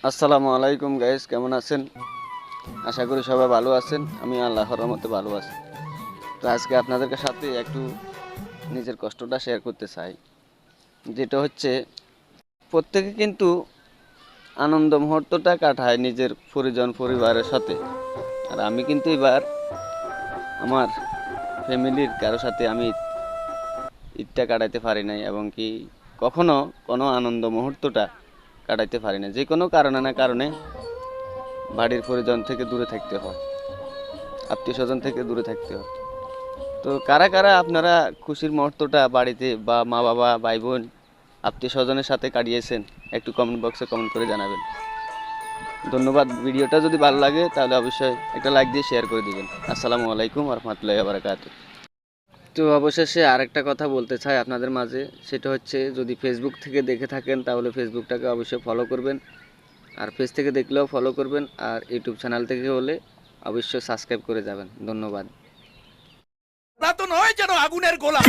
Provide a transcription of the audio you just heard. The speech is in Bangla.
আসসালামু আলাইকুম গাইস, কেমন আছেন? আশা করি সবাই ভালো আছেন। আমি আল্লাহর রহমতে ভালো আছি। তো আজকে আপনাদের সাথে একটু নিজের কষ্টটা শেয়ার করতে চাই, যেটা হচ্ছে প্রত্যেকে কিন্তু আনন্দ মুহূর্তটা কাটায় নিজের পরিবারের সাথে। আর আমি কিন্তু এবার আমার ফ্যামিলির কারো সাথে আমি ঈদটা কাটাইতে পারি নাই, এবং কি কখনো কোনো আনন্দ মুহূর্তটা কাটাইতে পারি না। যে কোনো কারণে না কারণে বাড়ির পরিজন থেকে দূরে থাকতে হয়, আত্মীয় স্বজন থেকে দূরে থাকতে হয়। তো কারা কারা আপনারা খুশির মুহূর্তটা বাড়িতে বা মা বাবা ভাই বোন আত্মীয় স্বজনের সাথে কাটিয়েছেন? একটু কমেন্ট বক্সে কমেন্ট করে জানাবেন। ধন্যবাদ। ভিডিওটা যদি ভালো লাগে তাহলে অবশ্যই একটা লাইক দিয়ে শেয়ার করে দিবেন। আসসালামু আলাইকুম ওয়া রাহমাতুল্লাহি ওয়া বারাকাতুহু। তো অবশেষে আরেকটা কথা বলতে চাই আপনাদের মাঝে, সেটা হচ্ছে যদি ফেসবুক থেকে দেখে থাকেন তাহলে ফেসবুকটাকে অবশ্যই ফলো করবেন, আর পেজ থেকে দেখলেও ফলো করবেন, আর ইউটিউব চ্যানেল থেকে হলে অবশ্যই সাবস্ক্রাইব করে যাবেন। ধন্যবাদ। তো নয় যেন আগুনের গোলা।